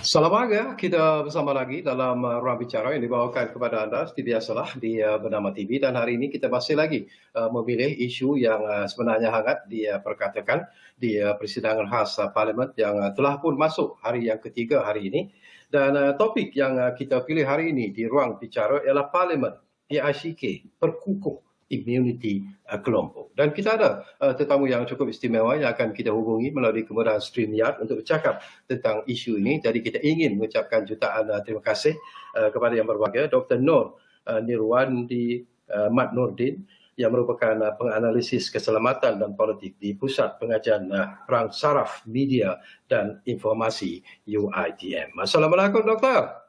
Selamat pagi, kita bersama lagi dalam ruang bicara yang dibawakan kepada anda seperti biasalah di Bernama TV, dan hari ini kita masih lagi memilih isu yang sebenarnya hangat diperkatakan di persidangan khas Parlimen yang telah pun masuk hari yang ketiga hari ini, dan topik yang kita pilih hari ini di ruang bicara ialah Parlimen PICK perkukuh immunity kelompok. Dan kita ada tetamu yang cukup istimewa yang akan kita hubungi melalui kemudahan StreamYard untuk bercakap tentang isu ini. Jadi kita ingin mengucapkan jutaan terima kasih kepada yang berbahagia Dr. Nur Nirwandi Mat Nurdin yang merupakan penganalisis keselamatan dan politik di Pusat Pengajian Perang Saraf Media dan Informasi UiTM. Assalamualaikum Doktor.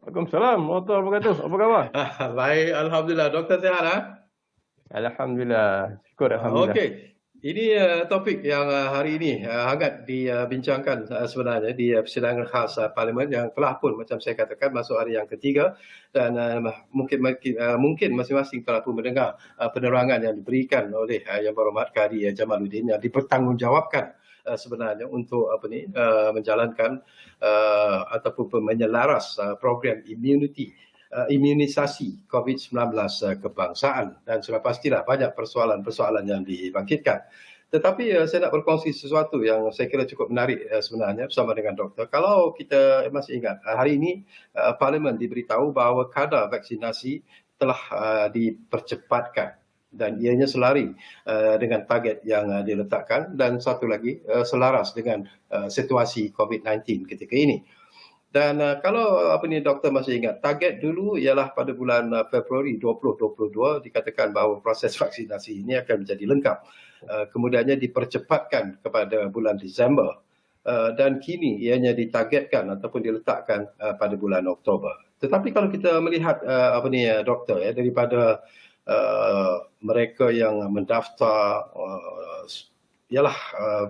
Waalaikumsalam warahmatullahi wabarakatuh. Apa khabar? Baik, alhamdulillah. Doktor sihat? Alhamdulillah. Syukur alhamdulillah. Okey. Ini topik yang hari ini hangat dibincangkan sebenarnya di persidangan khas Parlimen yang telah pun macam saya katakan masuk hari yang ketiga, dan mungkin masing-masing telah pun mendengar penerangan yang diberikan oleh Yang Berhormat Kadi Jamaluddin yang dipertanggungjawabkan sebenarnya untuk menjalankan ataupun menyelaras program imunisasi COVID-19 kebangsaan, dan sudah pastilah banyak persoalan-persoalan yang dibangkitkan. Tetapi saya nak berkongsi sesuatu yang saya kira cukup menarik sebenarnya bersama dengan doktor. Kalau kita masih ingat, hari ini Parlimen diberitahu bahawa kadar vaksinasi telah dipercepatkan dan ianya selari dengan target yang diletakkan, dan satu lagi selaras dengan situasi COVID-19 ketika ini. Dan kalau doktor masih ingat, target dulu ialah pada bulan Februari 2022 dikatakan bahawa proses vaksinasi ini akan menjadi lengkap. Kemudiannya dipercepatkan kepada bulan Disember, dan kini ianya ditargetkan ataupun diletakkan pada bulan Oktober. Tetapi kalau kita melihat doktor daripada mereka yang mendaftar ialah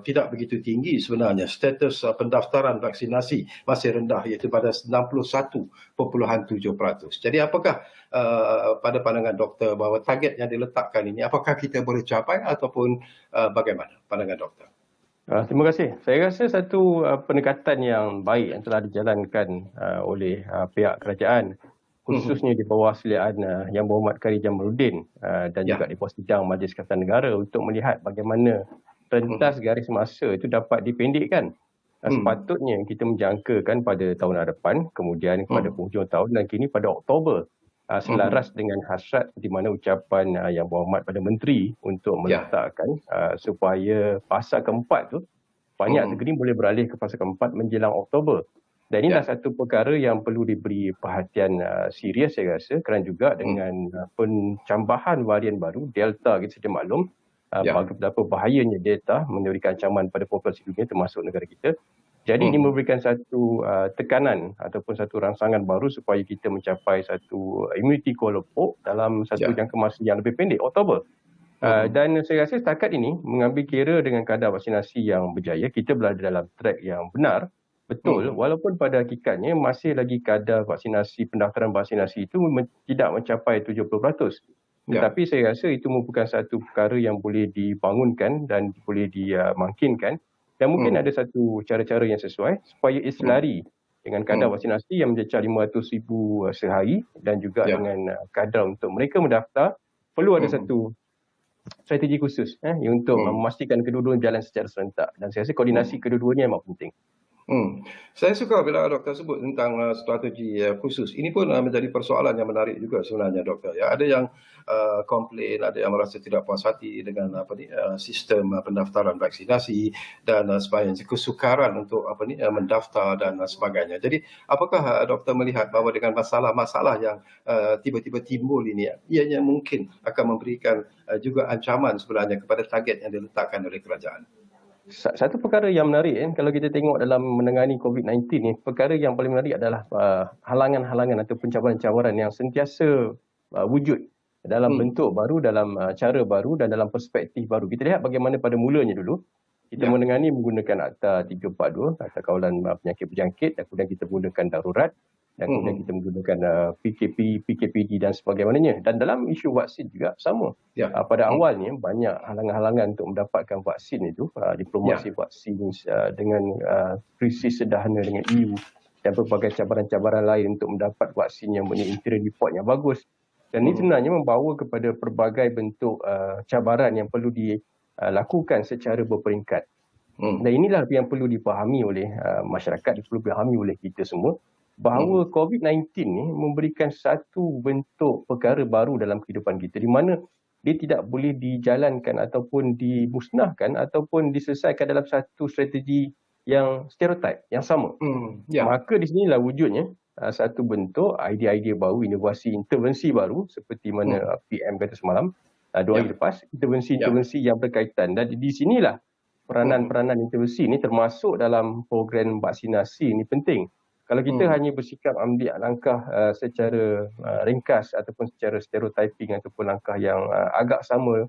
tidak begitu tinggi sebenarnya. Status pendaftaran vaksinasi masih rendah, iaitu pada 91.7%. Jadi apakah pada pandangan doktor bahawa target yang diletakkan ini, apakah kita boleh capai ataupun bagaimana pandangan doktor? Terima kasih. Saya rasa satu pendekatan yang baik yang telah dijalankan oleh pihak kerajaan, khususnya di bawah seliaan Yang Berhormat Kadi Jamaluddin dan juga di bawah sidang Majlis Kesihatan Negara, untuk melihat bagaimana rentas garis masa itu dapat dipendekkan. Sepatutnya kita menjangkakan pada tahun hadapan, kemudian pada penghujung tahun, dan kini pada Oktober, selaras dengan hasrat di mana ucapan Yang Berhormat pada Menteri untuk meletakkan supaya fasa keempat tu banyak negeri boleh beralih ke fasa keempat menjelang Oktober. Dan inilah satu perkara yang perlu diberi perhatian serius saya rasa, kerana juga dengan pencambahan varian baru Delta, kita sedia maklum betapa bahayanya Delta memberikan ancaman pada populasi dunia termasuk negara kita. Jadi ini memberikan satu tekanan ataupun satu rangsangan baru supaya kita mencapai satu immunity kelompok dalam satu jangka masa yang lebih pendek, Oktober. Dan saya rasa setakat ini mengambil kira dengan kadar vaksinasi yang berjaya, kita berada dalam track yang benar. Betul, walaupun pada hakikatnya masih lagi kadar vaksinasi, pendaftaran vaksinasi itu tidak mencapai 70%. Tetapi saya rasa itu merupakan satu perkara yang boleh dibangunkan dan boleh dimungkinkan. Dan mungkin ada satu cara-cara yang sesuai supaya selari dengan kadar vaksinasi yang mencapai 500,000 sehari, dan juga dengan kadar untuk mereka mendaftar, perlu ada satu strategi khusus untuk memastikan kedua-duanya berjalan secara serentak. Dan saya rasa koordinasi kedua-duanya memang penting. Saya suka bila doktor sebut tentang strategi khusus. Ini pun menjadi persoalan yang menarik juga sebenarnya doktor. Ada yang komplain, ada yang merasa tidak puas hati dengan sistem pendaftaran vaksinasi dan sebagainya, kesukaran untuk mendaftar dan sebagainya. Jadi apakah doktor melihat bahawa dengan masalah-masalah yang tiba-tiba timbul ini, ianya mungkin akan memberikan juga ancaman sebenarnya kepada target yang diletakkan oleh kerajaan? Satu perkara yang menarik kalau kita tengok dalam menangani COVID-19 ni, perkara yang paling menarik adalah halangan-halangan atau cabaran-cabaran yang sentiasa wujud dalam bentuk baru, dalam cara baru dan dalam perspektif baru. Kita lihat bagaimana pada mulanya dulu kita menangani menggunakan Akta 342, Akta Kawalan Penyakit Berjangkit, dan kemudian kita menggunakan darurat, dan kemudian kita menggunakan PKPD dan sebagainya. Dan dalam isu vaksin juga sama. Pada awalnya banyak halangan-halangan untuk mendapatkan vaksin itu, diplomasi vaksin dengan krisis sederhana dengan EU dan pelbagai cabaran-cabaran lain untuk mendapat vaksin yang punya interim report yang bagus. Dan ini sebenarnya membawa kepada pelbagai bentuk cabaran yang perlu dilakukan secara berperingkat. Dan inilah yang perlu dipahami oleh masyarakat, perlu dipahami oleh kita semua, bahawa COVID-19 ni memberikan satu bentuk perkara baru dalam kehidupan kita, di mana dia tidak boleh dijalankan ataupun dimusnahkan ataupun diselesaikan dalam satu strategi yang stereotip, yang sama. Maka di sinilah wujudnya satu bentuk idea-idea baru, inovasi, intervensi baru seperti mana PM kata semalam, 2 hari lepas, intervensi-intervensi yang berkaitan. Dan di sinilah peranan-peranan intervensi ini termasuk dalam program vaksinasi ini penting. Kalau kita hanya bersikap ambil langkah secara ringkas ataupun secara stereotyping ataupun langkah yang agak sama,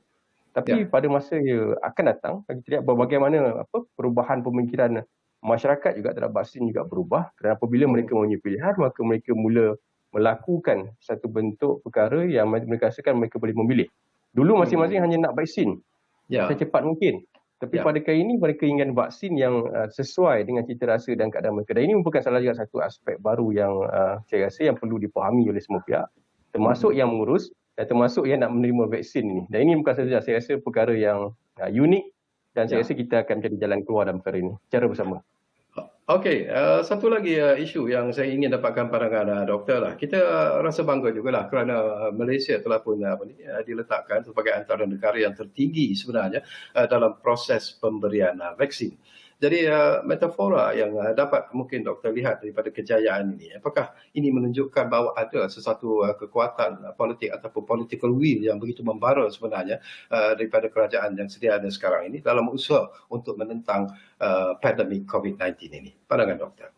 tapi pada masa yang akan datang, kita lihat bagaimana perubahan pemikiran masyarakat juga terhadap vaksin juga berubah. Kerana apabila mereka mempunyai pilihan, maka mereka mula melakukan satu bentuk perkara yang mereka rasakan mereka boleh memilih. Dulu masing-masing hanya nak vaksin secepat mungkin. Tapi pada kali ini mereka ingin vaksin yang sesuai dengan cita rasa dan keadaan mereka. Dan ini merupakan salah satu aspek baru yang saya rasa yang perlu dipahami oleh semua pihak, termasuk yang mengurus dan termasuk yang nak menerima vaksin ini. Dan ini bukan sahaja saya rasa perkara yang unik dan saya rasa kita akan mencari jalan keluar dalam perkara ini secara bersama. Okey, satu lagi isu yang saya ingin dapatkan pandangan doktor lah. Kita rasa bangga jugalah kerana Malaysia telah pun diletakkan sebagai antara negara yang tertinggi sebenarnya dalam proses pemberian vaksin. Jadi metafora yang dapat mungkin doktor lihat daripada kejayaan ini, apakah ini menunjukkan bahawa ada sesuatu kekuatan politik ataupun political will yang begitu membara sebenarnya daripada kerajaan yang sedia ada sekarang ini dalam usaha untuk menentang pandemik COVID-19 ini. Pandangan doktor.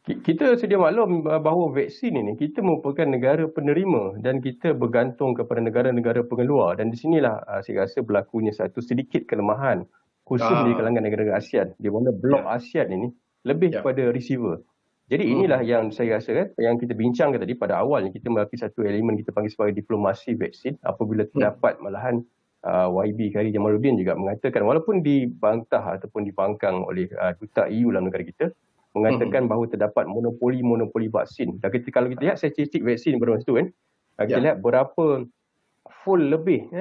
Kita sedia maklum bahawa vaksin ini kita merupakan negara penerima dan kita bergantung kepada negara-negara pengeluar, dan di sinilah saya rasa berlakunya satu sedikit kelemahan khusus di kalangan negara-negara ASEAN, di mana blok ASEAN ini lebih kepada receiver. Jadi inilah yang saya rasa yang kita bincangkan tadi pada awalnya, kita melalui satu elemen kita panggil sebagai diplomasi vaksin. Apabila terdapat malahan YB Khairy Jamaluddin juga mengatakan, walaupun dibantah ataupun dibangkang oleh duta EU dalam negara kita, mengatakan bahawa terdapat monopoli vaksin. Dan kalau kita lihat statistik vaksin pada masa itu kita lihat berapa full lebih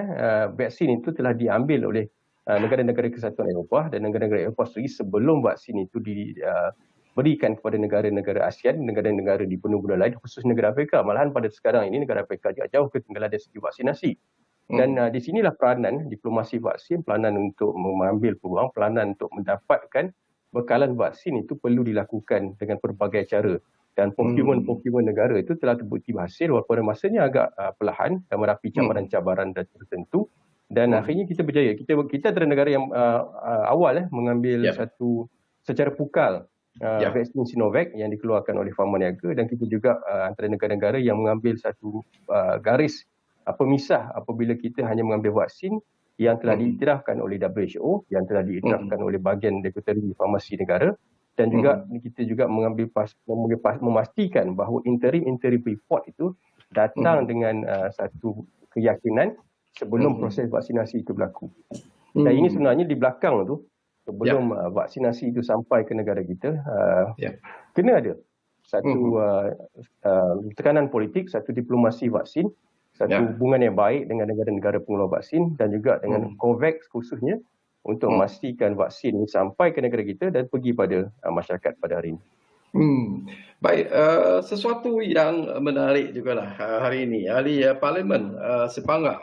vaksin itu telah diambil oleh negara-negara Kesatuan Eropah dan negara-negara Eropah sendiri sebelum vaksin itu diberikan kepada negara-negara ASEAN, negara-negara di benua-benua lain, khusus negara Afrika. Malahan pada sekarang ini negara Afrika juga jauh ketinggalan dari segi vaksinasi. Dan di sinilah peranan diplomasi vaksin, peranan untuk mengambil peluang, peranan untuk mendapatkan bekalan vaksin itu perlu dilakukan dengan pelbagai cara. Dan procurement negara itu telah terbukti berhasil walaupun pada masanya agak perlahan dan merapi cabaran-cabaran tertentu. Dan akhirnya kita berjaya. Kita adalah negara yang awal mengambil satu secara pukal vaksin Sinovac yang dikeluarkan oleh Pharmaniaga, dan kita juga antara negara-negara yang mengambil satu garis pemisah apabila kita hanya mengambil vaksin yang telah diiktirafkan oleh WHO, yang telah diiktirafkan oleh bahagian Direktorat Farmasi Negara, dan juga kita juga memastikan bahawa interim report itu datang dengan satu keyakinan sebelum proses vaksinasi itu berlaku. Dan ini sebenarnya di belakang tu, sebelum vaksinasi itu sampai ke negara kita, kena ada satu tekanan politik, satu diplomasi vaksin, satu hubungan yang baik dengan negara-negara pengeluar vaksin dan juga dengan COVAX khususnya untuk memastikan vaksin ini sampai ke negara kita dan pergi pada masyarakat pada hari ini. Baik, sesuatu yang menarik jugalah hari ini, ahli Parlimen Sepangah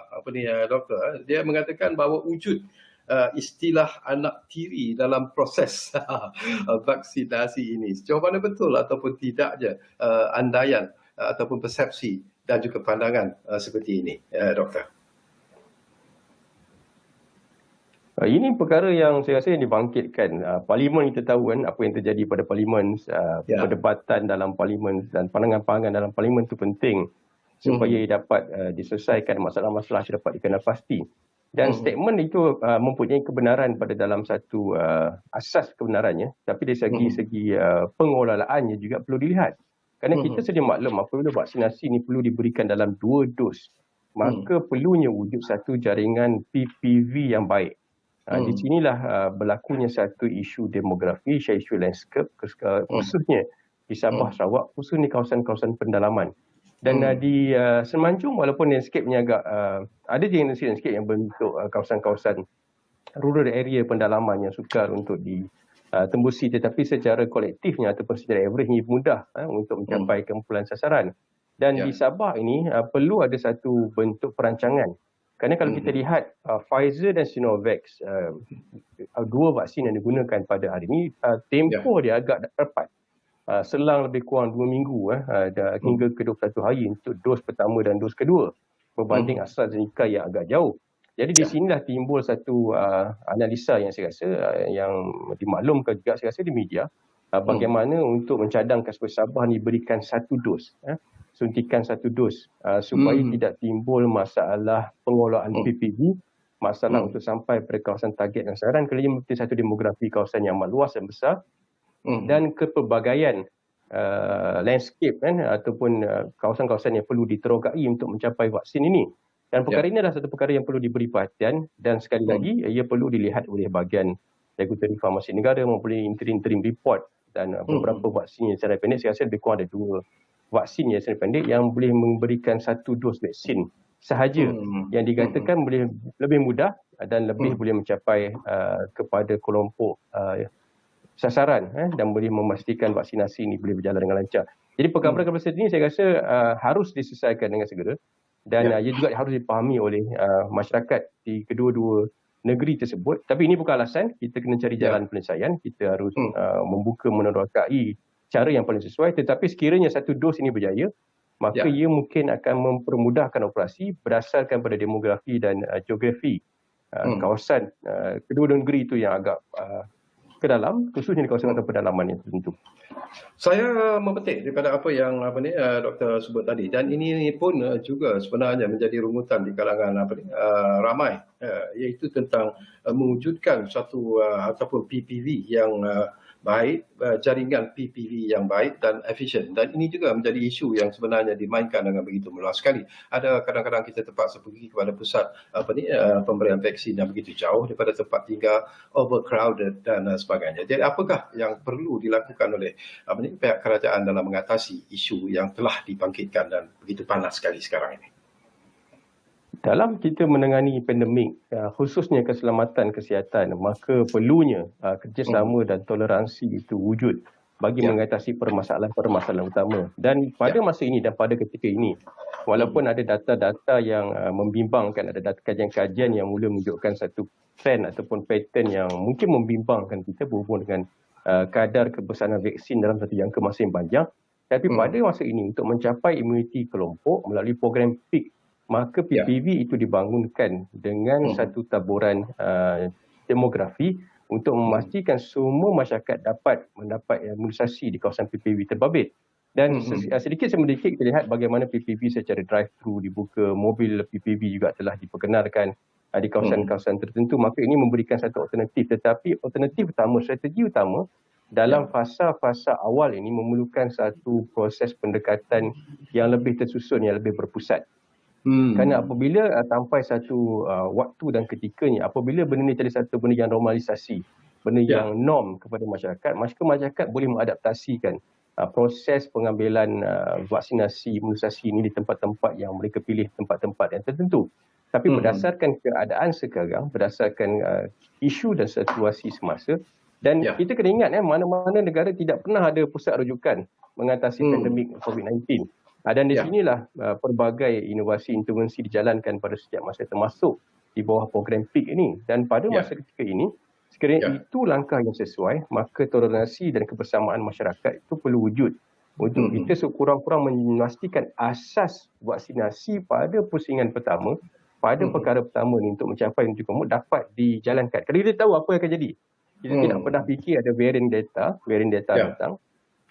doktor, dia mengatakan bahawa wujud istilah anak tiri dalam proses vaksinasi ini, sejauh mana betul ataupun tidak je andaian ataupun persepsi dan juga pandangan seperti ini, doktor? Ini perkara yang saya rasa yang dibangkitkan. Parlimen kita tahu apa yang terjadi pada Parlimen, perdebatan dalam Parlimen dan pandangan-pandangan dalam Parlimen itu penting supaya dapat diselesaikan masalah-masalah yang dapat dikenal pasti. Dan statement itu mempunyai kebenaran pada dalam satu asas kebenarannya, tapi dari segi pengelolaannya juga perlu dilihat. Kerana kita sedia maklum apabila vaksinasi ini perlu diberikan dalam 2 dos, maka perlunya wujud satu jaringan PPV yang baik. Di sinilah berlakunya satu isu demografi, isu landscape khususnya di Sabah Sarawak, khususnya kawasan-kawasan pendalaman. Dan di Semenanjung walaupun landscape-nya agak ada je landscape yang bentuk kawasan-kawasan rural area pendalaman yang sukar untuk ditembusi, tetapi secara kolektifnya ataupun secara average mudah untuk mencapai kumpulan sasaran. Dan di Sabah ini perlu ada satu bentuk perancangan. Kerana kalau kita lihat Pfizer dan Sinovac, dua vaksin yang digunakan pada hari ini, tempoh dia agak rapat. Selang lebih kurang 2 minggu hingga ke 21 hari untuk dos pertama dan dos kedua berbanding AstraZeneca yang agak jauh. Jadi di sinilah timbul satu analisa yang saya rasa yang dimaklumkan juga saya rasa di media, bagaimana untuk mencadangkan supaya Sabah ni berikan satu dos, suntikan satu dos supaya tidak timbul masalah pengelolaan PPV, masalah untuk sampai pada kawasan target dan sasaran, kerana mempunyai satu demografi kawasan yang amat luas dan besar, dan kepelbagaian landscape ataupun kawasan-kawasan yang perlu diterogai untuk mencapai vaksin ini. Dan perkara ini adalah satu perkara yang perlu diberi perhatian, dan sekali lagi ia perlu dilihat oleh bahagian Regulatory Farmasi Negara mempunyai interim report, dan beberapa vaksin yang secara pendek saya rasa lebih kurang ada 2 vaksin yang secara pendek yang boleh memberikan satu dos vaksin sahaja yang dikatakan boleh lebih mudah dan lebih boleh mencapai kepada kelompok sasaran dan boleh memastikan vaksinasi ini boleh berjalan dengan lancar. Jadi perkara-perkara seperti ini saya rasa harus diselesaikan dengan segera, dan ia juga harus dipahami oleh masyarakat di kedua-dua negeri tersebut. Tapi ini bukan alasan, kita kena cari jalan penyelesaian, kita harus membuka menerokai cara yang paling sesuai. Tetapi sekiranya satu dos ini berjaya, maka ia mungkin akan mempermudahkan operasi berdasarkan pada demografi dan geografi kawasan kedua negeri itu yang agak ke dalam, khususnya di kawasan pedalaman yang tertentu. Saya memetik daripada apa yang Doktor sebut tadi, dan ini pun juga sebenarnya menjadi rungutan di kalangan ramai, iaitu tentang mewujudkan satu ataupun PPV yang baik, jaringan PPV yang baik dan efisien. Dan ini juga menjadi isu yang sebenarnya dimainkan dengan begitu meluas sekali. Ada kadang-kadang kita terpaksa pergi kepada pusat pemberian vaksin yang begitu jauh daripada tempat tinggal, overcrowded dan sebagainya. Jadi apakah yang perlu dilakukan oleh pihak kerajaan dalam mengatasi isu yang telah dibangkitkan dan begitu panas sekali sekarang ini? Dalam kita menangani pandemik, khususnya keselamatan kesihatan, maka perlunya kerjasama dan toleransi itu wujud bagi mengatasi permasalahan-permasalahan utama. Dan pada masa ini dan pada ketika ini, walaupun ada data-data yang membimbangkan, ada data kajian-kajian yang mula menunjukkan satu trend ataupun pattern yang mungkin membimbangkan kita berhubung dengan kadar kebesaran vaksin dalam satu jangka masa yang panjang. Tapi pada masa ini, untuk mencapai imuniti kelompok melalui program PEAK, maka PPV itu dibangunkan dengan satu taburan demografi untuk memastikan semua masyarakat dapat mendapat imunisasi di kawasan PPV terbabit. Dan sedikit sedikit kita lihat bagaimana PPV secara drive-thru dibuka, mobil PPV juga telah diperkenalkan di kawasan-kawasan tertentu. Maka ini memberikan satu alternatif, tetapi alternatif utama, strategi utama dalam fasa-fasa awal ini memerlukan satu proses pendekatan yang lebih tersusun, yang lebih berpusat. Kerana apabila sampai satu waktu dan ketikanya, apabila benda ini jadi satu benda yang normalisasi, benda yang norm kepada masyarakat, maka masyarakat boleh mengadaptasikan proses pengambilan vaksinasi, imunisasi ini di tempat-tempat yang mereka pilih, tempat-tempat yang tertentu. Tapi berdasarkan keadaan sekarang, berdasarkan isu dan situasi semasa, dan kita kena ingat mana-mana negara tidak pernah ada pusat rujukan mengatasi pandemik COVID-19. Dan di sinilah pelbagai inovasi intervensi dijalankan pada setiap masa, termasuk di bawah program PEAK ini. Dan pada masa ketika ini, sekiranya itu langkah yang sesuai, maka toleransi dan kebersamaan masyarakat itu perlu wujud untuk kita sekurang-kurang memastikan asas vaksinasi pada pusingan pertama, pada perkara pertama ini untuk mencapai imuniti kelompok dapat dijalankan. Kalau kita tahu apa yang akan jadi, kita tidak pernah fikir ada varian delta datang.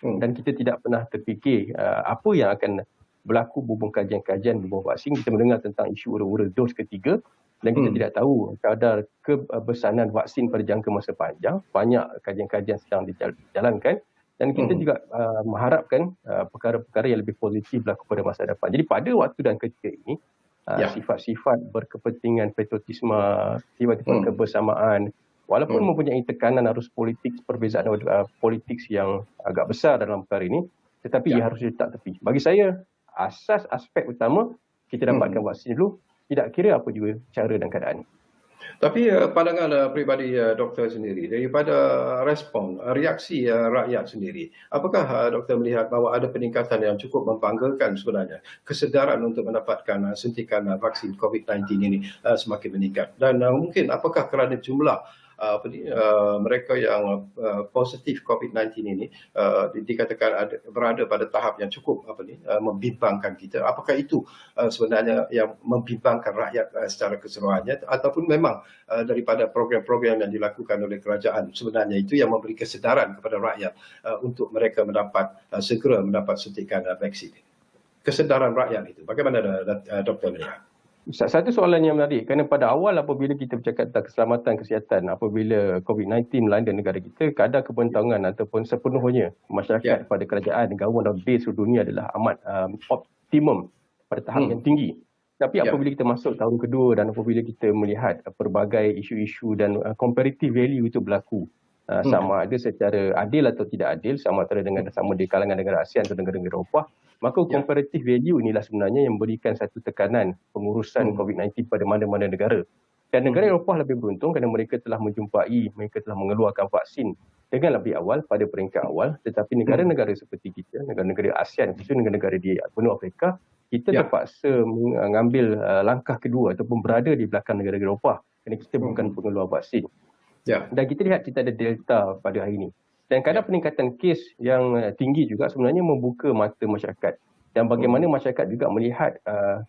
Dan kita tidak pernah terfikir apa yang akan berlaku berhubung kajian-kajian berhubung vaksin. Kita mendengar tentang isu ura-ura dos ketiga dan kita tidak tahu kadar kebesaran vaksin pada jangka masa panjang. Banyak kajian-kajian sedang dijalankan dan kita juga mengharapkan perkara-perkara yang lebih positif berlaku pada masa depan. Jadi pada waktu dan ketika ini, Ya. sifat-sifat berkepentingan, patriotisme, sifat-sifat kebersamaan, walaupun mempunyai tekanan arus politik, perbezaan politik yang agak besar dalam perkara ini, tetapi ia harus diletak tepi. Bagi saya, asas aspek utama kita dapatkan vaksin dulu, tidak kira apa juga cara dan keadaan. Tapi pandangan peribadi doktor sendiri daripada respon reaksi rakyat sendiri, apakah doktor melihat bahawa ada peningkatan yang cukup membanggakan sebenarnya, kesedaran untuk mendapatkan suntikan vaksin COVID-19 ini semakin meningkat, dan mungkin apakah kerana jumlah mereka yang positif COVID-19 ini dikatakan berada pada tahap yang cukup membimbangkan kita, apakah itu sebenarnya yang membimbangkan rakyat secara keseluruhannya, ataupun memang daripada program-program yang dilakukan oleh kerajaan sebenarnya itu yang memberi kesedaran kepada rakyat untuk mereka segera mendapat suntikan vaksin. Kesedaran rakyat itu, bagaimana doktor melihat? Satu soalan yang menarik, kerana pada awal apabila kita bercakap tentang keselamatan kesihatan, apabila COVID-19 melanda negara kita, kadar kebentangan ataupun sepenuhnya masyarakat pada kerajaan, government of base seluruh dunia adalah amat optimum pada tahap yang tinggi. Tapi apabila kita masuk tahun kedua dan apabila kita melihat pelbagai isu-isu dan comparative value itu berlaku, sama ada secara adil atau tidak adil, sama ada dengan sama di kalangan negara ASEAN atau negara-negara Eropah, maka comparative value inilah sebenarnya yang memberikan satu tekanan pengurusan COVID-19 pada mana-mana negara. Dan negara Eropah lebih beruntung kerana mereka telah mereka telah mengeluarkan vaksin dengan lebih awal, pada peringkat awal. Tetapi negara-negara seperti kita, negara-negara ASEAN, khususnya negara-negara di benua Afrika, kita terpaksa mengambil langkah kedua ataupun berada di belakang negara-negara Eropah kerana kita bukan pengeluar vaksin. Dan kita lihat kita ada Delta pada hari ini. Dan kadar peningkatan kes yang tinggi juga sebenarnya membuka mata masyarakat. Dan bagaimana masyarakat juga melihat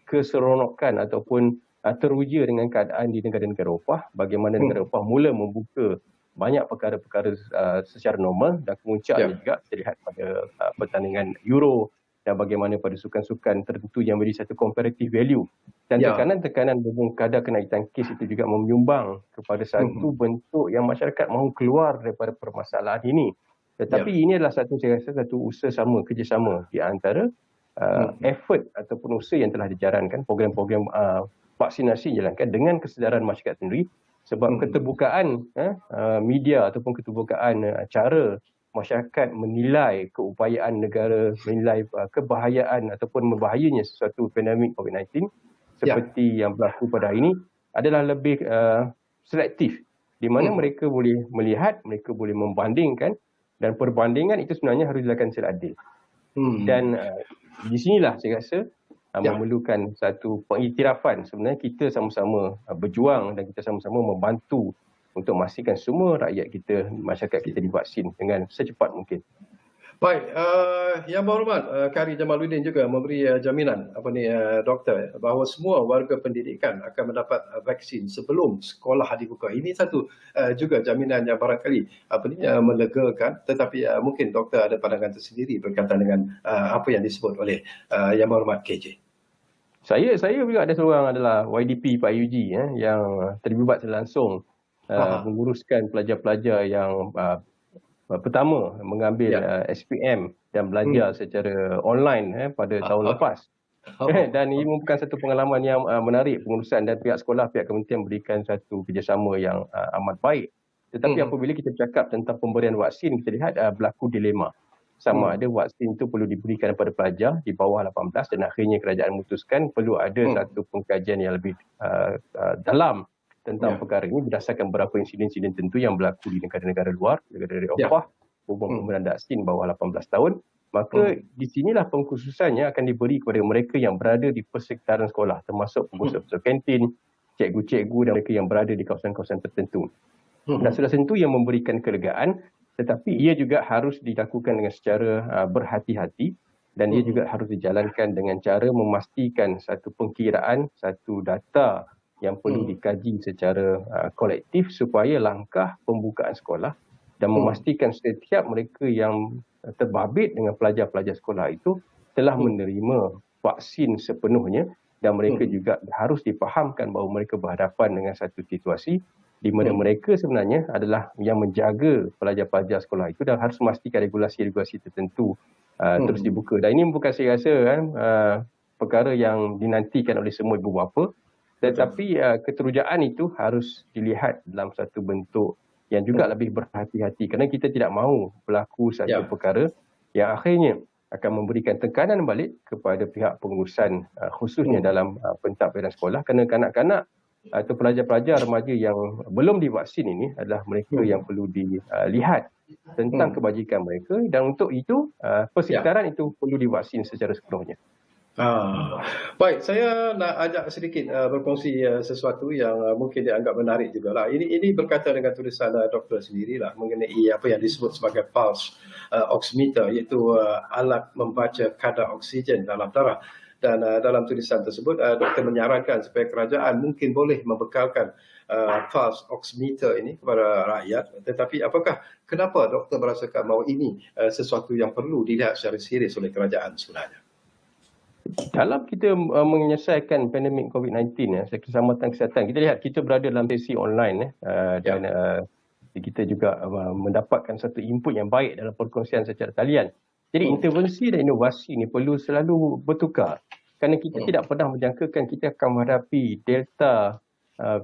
keseronokan ataupun teruja dengan keadaan di negara-negara Eropah. Bagaimana negara Eropah mula membuka banyak perkara-perkara secara normal, dan kemuncaknya juga kita lihat pada pertandingan Euro, dan bagaimana pada sukan-sukan tertentu yang beri satu comparative value. Dan tekanan-tekanan kadar kenaikan kes itu juga menyumbang kepada satu bentuk yang masyarakat mahu keluar daripada permasalahan ini. Tetapi ini adalah saya rasa satu usaha sama, kerjasama di antara effort ataupun usaha yang telah dijalankan, program-program vaksinasi dijalankan dengan kesedaran masyarakat sendiri, sebab keterbukaan media ataupun keterbukaan cara masyarakat menilai keupayaan negara, menilai kebahayaan ataupun membahayanya sesuatu pandemik COVID-19 seperti yang berlaku pada hari ini adalah lebih selektif, di mana mereka boleh melihat, mereka boleh membandingkan, dan perbandingan itu sebenarnya harus dilakukan secara adil. Dan di sinilah saya rasa memerlukan satu pengiktirafan. Sebenarnya kita sama-sama berjuang dan kita sama-sama membantu untuk memastikan semua rakyat kita, masyarakat kita divaksin dengan secepat mungkin. Baik, Yang Berhormat Kari Jamaluddin juga memberi jaminan doktor, bahawa semua warga pendidikan akan mendapat vaksin sebelum sekolah dibuka. Ini satu juga jaminan yang barangkali melegakan, tetapi mungkin doktor ada pandangan tersendiri berkaitan dengan apa yang disebut oleh Yang Berhormat KJ. Saya juga ada seorang adalah YDP Pak UG yang terlibat langsung menguruskan pelajar-pelajar yang pertama mengambil SPM dan belajar secara online pada tahun lepas. Dan ini merupakan satu pengalaman yang menarik. Pengurusan dan pihak sekolah, pihak kementerian berikan satu kerjasama yang amat baik. Tetapi apabila kita bercakap tentang pemberian vaksin, kita lihat berlaku dilema. Sama ada vaksin itu perlu diberikan kepada pelajar di bawah 18, dan akhirnya kerajaan memutuskan perlu ada satu pengkajian yang lebih dalam tentang perkara ini berdasarkan beberapa insiden-insiden tentu yang berlaku di negara-negara luar, negara-negara Eropah, pemberian vaksin bawah 18 tahun. Maka di sinilah pengkhususannya akan diberi kepada mereka yang berada di persekitaran sekolah, termasuk pengusaha-pengusaha kantin, cikgu-cikgu dan mereka yang berada di kawasan-kawasan tertentu. Dan sudah tentu yang memberikan kelegaan, tetapi ia juga harus dilakukan dengan secara berhati-hati, dan ia juga harus dijalankan dengan cara memastikan satu pengkiraan, satu data yang perlu dikaji secara kolektif supaya langkah pembukaan sekolah dan memastikan setiap mereka yang terbabit dengan pelajar-pelajar sekolah itu telah menerima vaksin sepenuhnya, dan mereka juga harus difahamkan bahawa mereka berhadapan dengan satu situasi di mana mereka sebenarnya adalah yang menjaga pelajar-pelajar sekolah itu, dan harus memastikan regulasi-regulasi tertentu terus dibuka. Dan ini bukan saya rasa perkara yang dinantikan oleh semua ibu bapa. Tetapi keterujaan itu harus dilihat dalam satu bentuk yang juga lebih berhati-hati, kerana kita tidak mahu berlaku satu perkara yang akhirnya akan memberikan tekanan balik kepada pihak pengurusan, khususnya dalam pentadbiran sekolah, kerana kanak-kanak atau pelajar-pelajar remaja yang belum divaksin ini adalah mereka yang perlu dilihat tentang kebajikan mereka, dan untuk itu persekitaran itu perlu divaksin secara sepenuhnya. Baik, saya nak ajak sedikit berkongsi sesuatu yang mungkin dianggap menarik juga lah. Ini berkaitan dengan tulisan doktor sendirilah mengenai apa yang disebut sebagai pulse oximeter, iaitu alat membaca kadar oksigen dalam darah. Dan dalam tulisan tersebut, doktor menyarankan supaya kerajaan mungkin boleh membekalkan pulse oximeter ini kepada rakyat. Tetapi kenapa doktor merasakan bahawa ini sesuatu yang perlu dilihat secara serius oleh kerajaan sebenarnya? Dalam kita menyelesaikan pandemik COVID-19, keselamatan kesihatan, kita lihat kita berada dalam sesi online dan kita juga mendapatkan satu input yang baik dalam perkongsian secara talian. Jadi intervensi dan inovasi ini perlu selalu bertukar, kerana kita tidak pernah menjangkakan kita akan menghadapi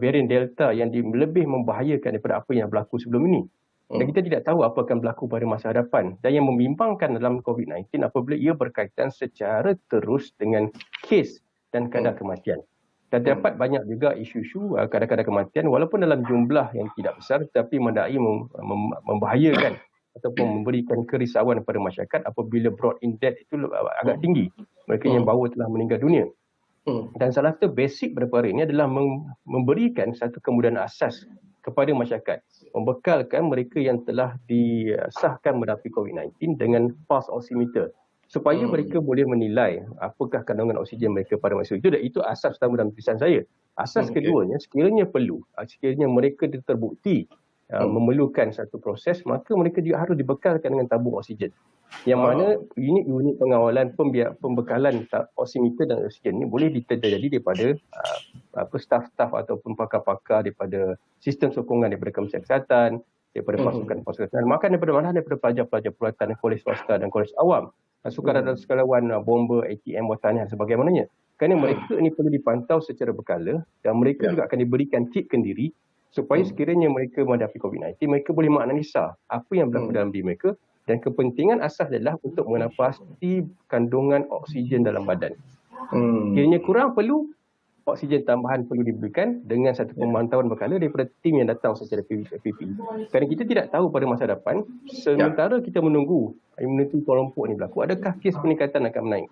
varian Delta yang lebih membahayakan daripada apa yang berlaku sebelum ini. Dan kita tidak tahu apa akan berlaku pada masa hadapan. Dan yang membimbangkan dalam COVID-19 apabila ia berkaitan secara terus dengan kes dan kadar kematian. Dan terdapat banyak juga isu-isu kadar-kadar kematian walaupun dalam jumlah yang tidak besar, tetapi mendai membahayakan ataupun memberikan kerisauan kepada masyarakat apabila brought in death itu agak tinggi. Mereka yang baru telah meninggal dunia. Dan salah satu basic pada perkara ini adalah memberikan satu kemudahan asas kepada masyarakat, membekalkan mereka yang telah disahkan menghadapi COVID-19 dengan pulse oximeter supaya mereka boleh menilai apakah kandungan oksigen mereka pada masa itu. Dan itu asas pertama dalam tulisan saya. Asas keduanya, sekiranya perlu, sekiranya mereka terbukti memerlukan satu proses, maka mereka juga harus dibekalkan dengan tabung oksigen. Yang mana unit-unit pengawalan pembekalan oximeter dan oksigen ini boleh terjadi daripada staf-staf ataupun pakar-pakar daripada sistem sokongan daripada Kementerian Kesihatan, daripada pasukan-pasukan kesihatan, makan daripada pelajar-pelajar peralatan kolej swasta dan kolej awam, sukarelawan bomba, ATM, wataniah dan sebagainya. Kerana mereka ini perlu dipantau secara berkala dan mereka juga akan diberikan kit kendiri supaya sekiranya mereka menghadapi COVID-19, mereka boleh menganalisa apa yang berlaku dalam diri mereka, dan kepentingan asas adalah untuk mengenal pasti kandungan oksigen dalam badan. Kiranya kurang, perlu oksigen tambahan perlu diberikan dengan satu pemantauan berkala daripada tim yang datang secara PPE. Kerana kita tidak tahu pada masa depan, sementara kita menunggu imuniti kelompok ini berlaku, adakah kes peningkatan akan menaik?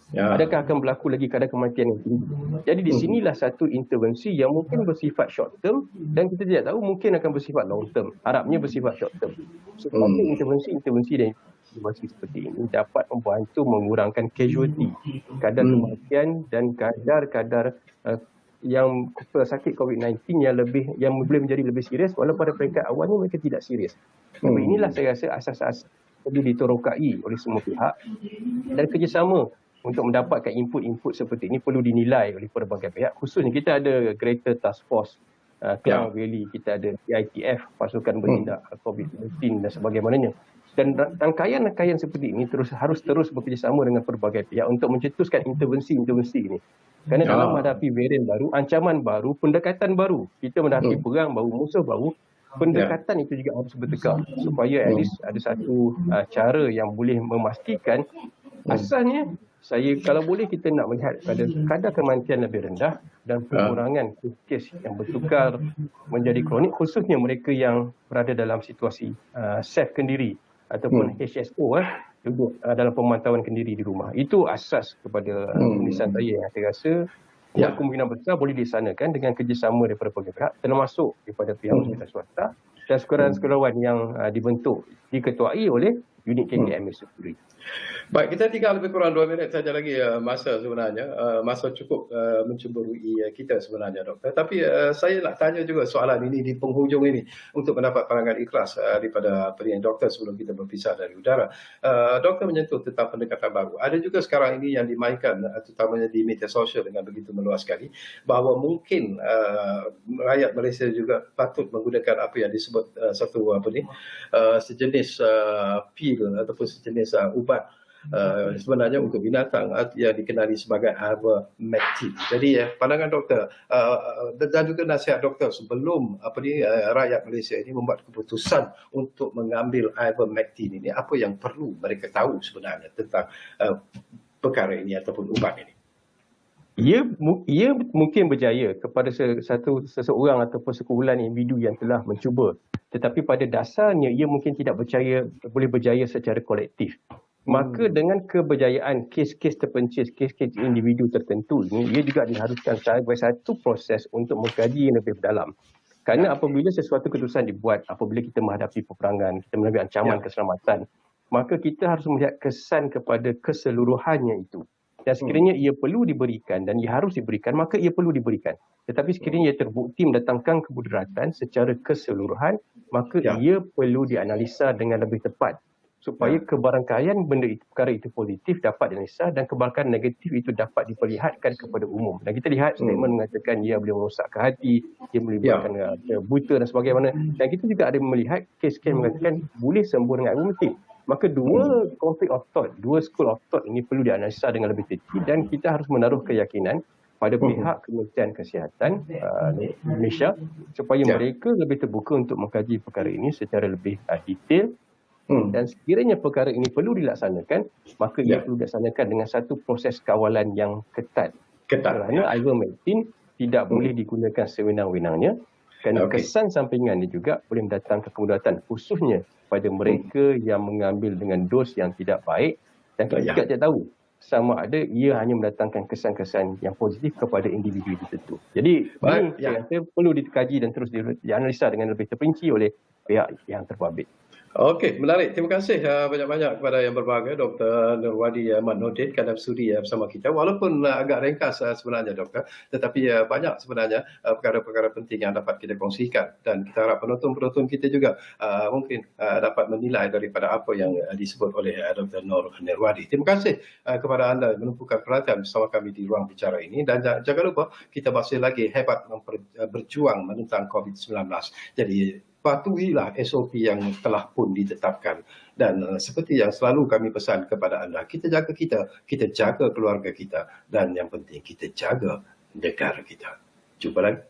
Adakah akan berlaku lagi kadar kematian yang tinggi? Jadi di sinilah satu intervensi yang mungkin bersifat short term dan kita tidak tahu mungkin akan bersifat long term. Harapnya bersifat short term. Supaya intervensi dan intervensi seperti ini dapat membantu mengurangkan casualty, kadar kematian dan kadar yang pesakit COVID-19 yang boleh menjadi lebih serius walaupun pada peringkat awalnya mereka tidak serius. Tapi inilah saya rasa asas-asas perlu diterokai oleh semua pihak, dan kerjasama untuk mendapatkan input-input seperti ini perlu dinilai oleh pelbagai pihak. Khususnya kita ada Greater Task Force Klang Valley, kita ada CITF, Pasukan Bertindak COVID-19 dan sebagainya. Dan rangkaian-rangkaian seperti ini harus terus bekerjasama dengan pelbagai pihak untuk mencetuskan intervensi-intervensi ini. Kerana dalam menghadapi varian baru, ancaman baru, pendekatan baru, kita menghadapi perang baru, musuh baru, pendekatan itu juga harus bertekar supaya at least ada satu cara yang boleh memastikan asasnya. Kalau boleh kita nak melihat pada kadar kematian lebih rendah dan pengurangan kes yang bertukar menjadi kronik, khususnya mereka yang berada dalam situasi safe kendiri ataupun HSO duduk dalam pemantauan kendiri di rumah. Itu asas kepada tulisan saya yang saya rasa kemungkinan besar boleh dilaksanakan dengan kerjasama daripada pelbagai pihak, termasuk daripada pihak hospital swasta dan sekurang-kurangnya yang dibentuk, diketuai oleh unit KKM itu sendiri. Baik, kita tinggal lebih kurang 2 minit saja lagi masa sebenarnya. Masa cukup mencemburui kita sebenarnya, Doktor. Tapi saya nak tanya juga soalan ini di penghujung ini untuk mendapat pandangan ikhlas daripada pendengar Doktor sebelum kita berpisah dari udara. Doktor menyentuh tentang pendekatan baru. Ada juga sekarang ini yang dimainkan terutamanya di media sosial dengan begitu meluas sekali, bahawa mungkin rakyat Malaysia juga patut menggunakan apa yang disebut sejenis pil ataupun sejenis ubat sebenarnya untuk binatang yang dikenali sebagai ivermectin. Jadi pandangan doktor dan juga nasihat doktor sebelum rakyat Malaysia ini membuat keputusan untuk mengambil ivermectin ini, apa yang perlu mereka tahu sebenarnya tentang perkara ini ataupun ubat ini? Ia mungkin berjaya kepada seseorang ataupun sekumpulan individu yang telah mencuba. Tetapi pada dasarnya ia mungkin tidak boleh berjaya secara kolektif. Maka dengan keberjayaan kes-kes terpencil, kes-kes individu tertentu ini, ia juga diharuskan sebagai satu proses untuk mengkaji yang lebih dalam. Kerana apabila sesuatu keputusan dibuat, apabila kita menghadapi peperangan, kita menghadapi ancaman keselamatan, maka kita harus melihat kesan kepada keseluruhannya itu. Dan sekiranya ia perlu diberikan dan ia harus diberikan, maka ia perlu diberikan. Tetapi sekiranya ia terbukti mendatangkan kemudaratan secara keseluruhan, maka ia perlu dianalisa dengan lebih tepat supaya kebarangkalian perkara itu positif dapat dianalisa dan kebarangkalian negatif itu dapat diperlihatkan kepada umum. Dan kita lihat statement mengatakan ia boleh merosakkan hati, dia melibatkan buta dan sebagainya. Dan kita juga ada melihat kes-kes mengatakan boleh sembuh dengan ivermectin. Maka dua conflict of thought, dua school of thought ini perlu dianalisa dengan lebih teliti dan kita harus menaruh keyakinan pada pihak Kementerian Kesihatan Malaysia supaya mereka lebih terbuka untuk mengkaji perkara ini secara lebih detail. Dan sekiranya perkara ini perlu dilaksanakan, maka ia perlu dilaksanakan dengan satu proses kawalan yang ketat. Kerana ivermectin tidak boleh digunakan sewenang-wenangnya kerana kesan sampingannya juga boleh mendatangkan kemudaratan khususnya pada mereka yang mengambil dengan dos yang tidak baik dan kita juga tidak tahu sama ada ia hanya mendatangkan kesan-kesan yang positif kepada individu tertentu. Jadi ini saya rasa perlu dikaji dan terus dianalisa dengan lebih terperinci oleh pihak yang terbabit. Okey, menarik. Terima kasih banyak-banyak kepada yang berbahagia, Dr. Nurwadi Ahmad Nordin kerana sudi bersama kita. Walaupun agak ringkas sebenarnya, Doktor, tetapi banyak sebenarnya perkara-perkara penting yang dapat kita kongsikan. Dan kita harap penonton-penonton kita juga mungkin dapat menilai daripada apa yang disebut oleh Dr. Nurwadi. Terima kasih kepada anda menumpukan perhatian bersama kami di ruang bicara ini. Dan jangan lupa, kita masih lagi hebat berjuang menentang COVID-19. Jadi, patuhilah SOP yang telah pun ditetapkan. Dan seperti yang selalu kami pesan kepada anda, kita jaga keluarga kita, dan yang penting kita jaga negara kita. Jumpa lagi.